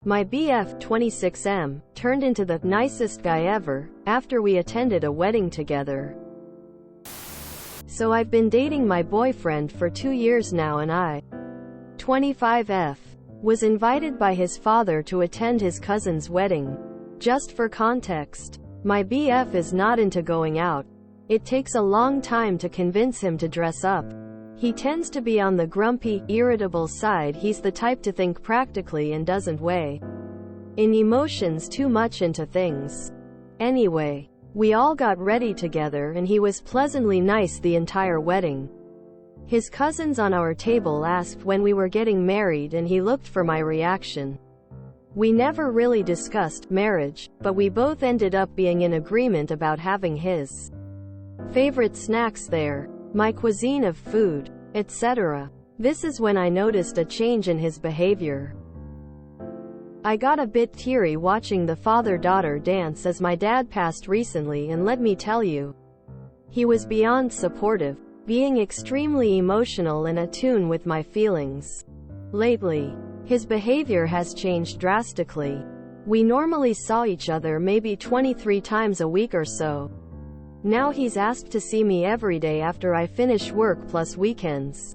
My BF, 26M, turned into the nicest guy ever after we attended a wedding together. So I've been dating my boyfriend for 2 years now, and I, 25F, was invited by his father to attend his cousin's wedding. Just for context, my BF is not into going out. It takes a long time to convince him to dress up. He tends to be on the grumpy, irritable side. He's the type to think practically and doesn't weigh in emotions too much into things. Anyway, we all got ready together and he was pleasantly nice the entire wedding. His cousins on our table asked when we were getting married and he looked for my reaction. We never really discussed marriage, but we both ended up being in agreement about having his favorite snacks there, my cuisine of food, etc. This is when I noticed a change in his behavior. I got a bit teary watching the father-daughter dance as my dad passed recently, and let me tell you, he was beyond supportive, being extremely emotional and attuned with my feelings. Lately, his behavior has changed drastically. We normally saw each other maybe 23 times a week or so. Now he's asked to see me every day after I finish work plus weekends.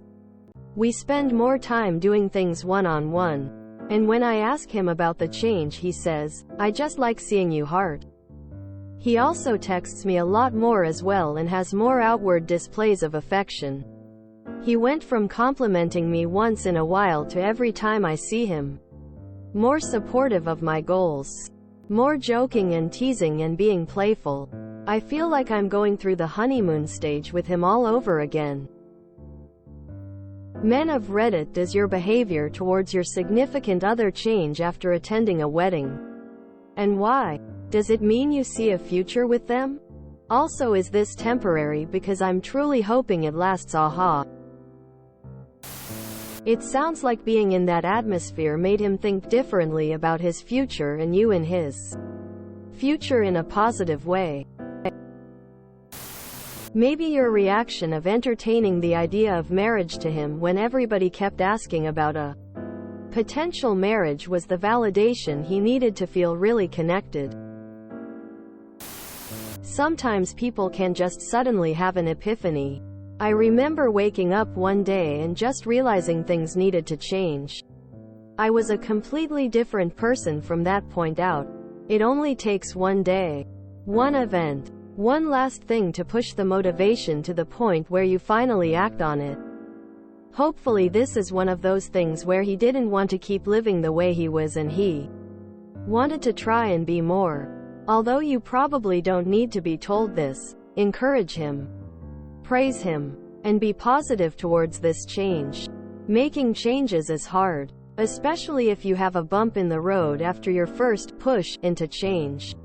We spend more time doing things one-on-one. And when I ask him about the change, he says, "I just like seeing you, heart." He also texts me a lot more as well and has more outward displays of affection. He went from complimenting me once in a while to every time I see him. More supportive of my goals. More joking and teasing and being playful. I feel like I'm going through the honeymoon stage with him all over again. Men of Reddit, does your behavior towards your significant other change after attending a wedding? And why? Does it mean you see a future with them? Also, is this temporary? Because I'm truly hoping it lasts. Aha. It sounds like being in that atmosphere made him think differently about his future and you in his future in a positive way. Maybe your reaction of entertaining the idea of marriage to him when everybody kept asking about a potential marriage was the validation he needed to feel really connected. Sometimes people can just suddenly have an epiphany. I remember waking up one day and just realizing things needed to change. I was a completely different person from that point out. It only takes one day, one event, one last thing to push the motivation to the point where you finally act on it. Hopefully this is one of those things where he didn't want to keep living the way he was and he wanted to try and be more. Although you probably don't need to be told this, encourage him, praise him, and be positive towards this change. Making changes is hard, especially if you have a bump in the road after your first push into change.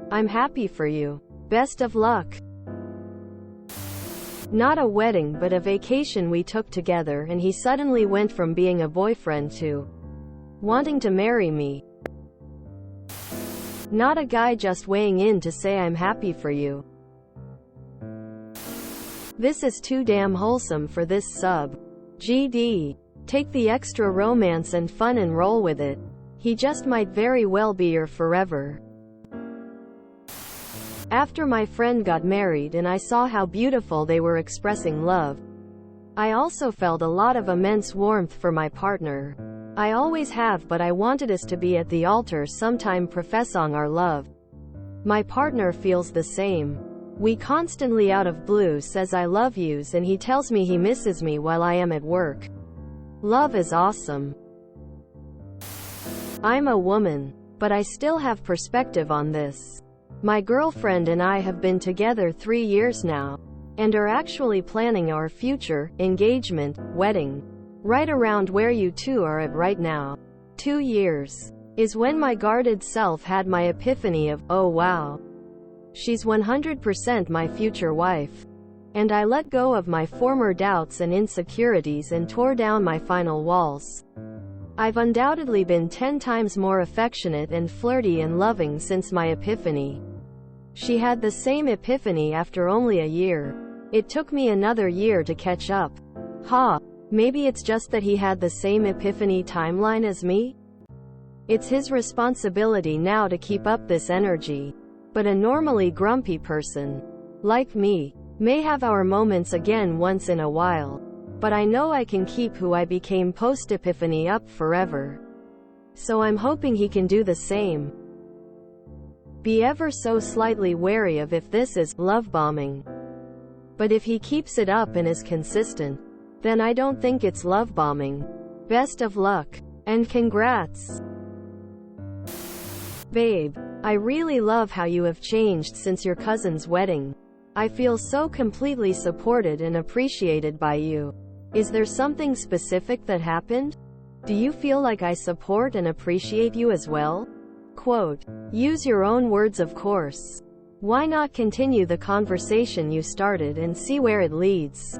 I'm happy for you. Best of luck. Not a wedding but a vacation we took together, and he suddenly went from being a boyfriend to wanting to marry me. Not a guy just weighing in to say I'm happy for you. This is too damn wholesome for this sub. GD. Take the extra romance and fun and roll with it. He just might very well be your forever. After my friend got married and I saw how beautiful they were expressing love, I also felt a lot of immense warmth for my partner. I always have, but I wanted us to be at the altar sometime professing our love. My partner feels the same. We constantly out of blue says I love yous and he tells me he misses me while I am at work. Love is awesome. I'm a woman, but I still have perspective on this. My girlfriend and I have been together 3 years now, and are actually planning our future engagement, wedding, right around where you two are at right now. 2 years is when my guarded self had my epiphany of, oh wow, she's 100% my future wife. And I let go of my former doubts and insecurities and tore down my final walls. I've undoubtedly been 10 times more affectionate and flirty and loving since my epiphany. She had the same epiphany after only a year. It took me another year to catch up. Maybe it's just that he had the same epiphany timeline as me? It's his responsibility now to keep up this energy. But a normally grumpy person, like me, may have our moments again once in a while. But I know I can keep who I became post-epiphany up forever. So I'm hoping he can do the same. Be ever so slightly wary of if this is love bombing. But if he keeps it up and is consistent, then I don't think it's love bombing. Best of luck. And congrats. Babe, I really love how you have changed since your cousin's wedding. I feel so completely supported and appreciated by you. Is there something specific that happened? Do you feel like I support and appreciate you as well? Quote. Use your own words, of course. Why not continue the conversation you started and see where it leads?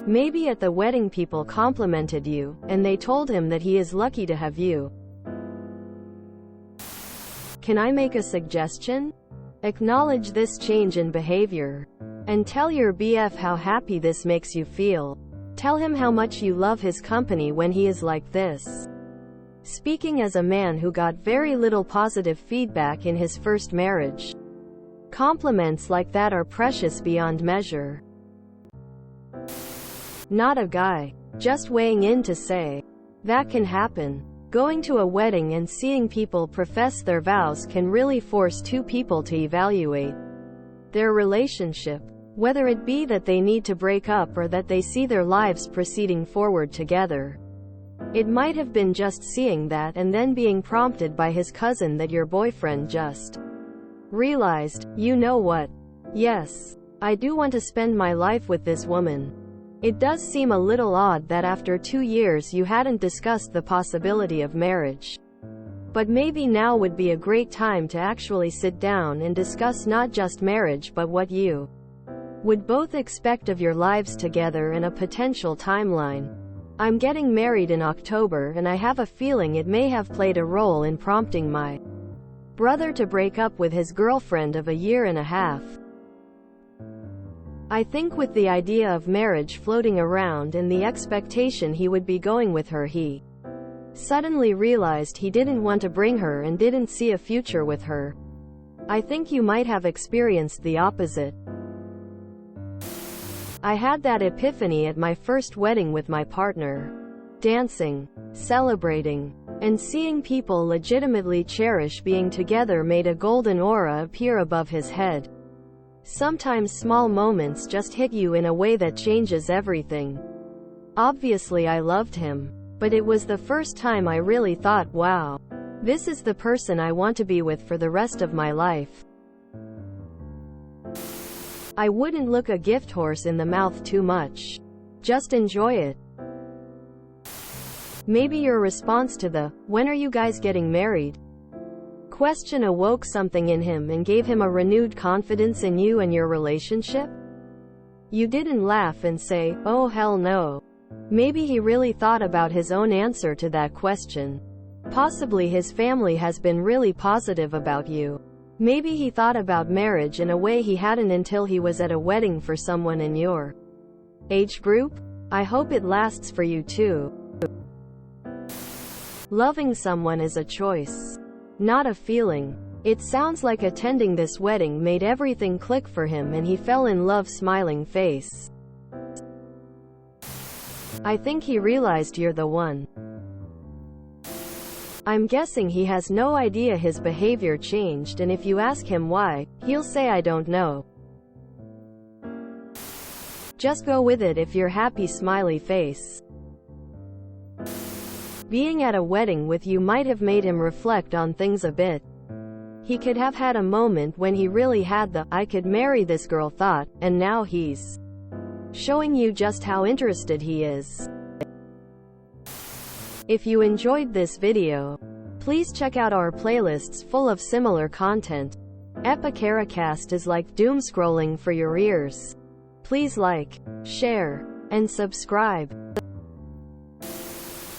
Maybe at the wedding people complimented you, and they told him that he is lucky to have you. Can I make a suggestion? Acknowledge this change in behavior. And tell your BF how happy this makes you feel. Tell him how much you love his company when he is like this. Speaking as a man who got very little positive feedback in his first marriage. Compliments like that are precious beyond measure. Not a guy. Just weighing in to say. That can happen. Going to a wedding and seeing people profess their vows can really force two people to evaluate their relationship. Whether it be that they need to break up or that they see their lives proceeding forward together. It might have been just seeing that and then being prompted by his cousin that your boyfriend just realized, you know what? Yes, I do want to spend my life with this woman. It does seem a little odd that after 2 years you hadn't discussed the possibility of marriage. But maybe now would be a great time to actually sit down and discuss not just marriage but what you would both expect of your lives together and a potential timeline. I'm getting married in October and I have a feeling it may have played a role in prompting my brother to break up with his girlfriend of a year and a half. I think with the idea of marriage floating around and the expectation he would be going with her, he suddenly realized he didn't want to bring her and didn't see a future with her. I think you might have experienced the opposite. I had that epiphany at my first wedding with my partner. Dancing, celebrating, and seeing people legitimately cherish being together made a golden aura appear above his head. Sometimes small moments just hit you in a way that changes everything. Obviously I loved him. But it was the first time I really thought, wow, this is the person I want to be with for the rest of my life. I wouldn't look a gift horse in the mouth too much. Just enjoy it. Maybe your response to the, when are you guys getting married? Question awoke something in him and gave him a renewed confidence in you and your relationship? You didn't laugh and say, oh hell no. Maybe he really thought about his own answer to that question. Possibly his family has been really positive about you. Maybe he thought about marriage in a way he hadn't until he was at a wedding for someone in your age group. I hope it lasts for you too. Loving someone is a choice, not a feeling. It sounds like attending this wedding made everything click for him and he fell in love, smiling face. I think he realized you're the one. I'm guessing he has no idea his behavior changed, and if you ask him why, he'll say I don't know. Just go with it if you're happy, smiley face. Being at a wedding with you might have made him reflect on things a bit. He could have had a moment when he really had the, I could marry this girl thought, and now he's showing you just how interested he is. If you enjoyed this video, please check out our playlists full of similar content. Epicaricast is like doom scrolling for your ears. Please like, share, and subscribe.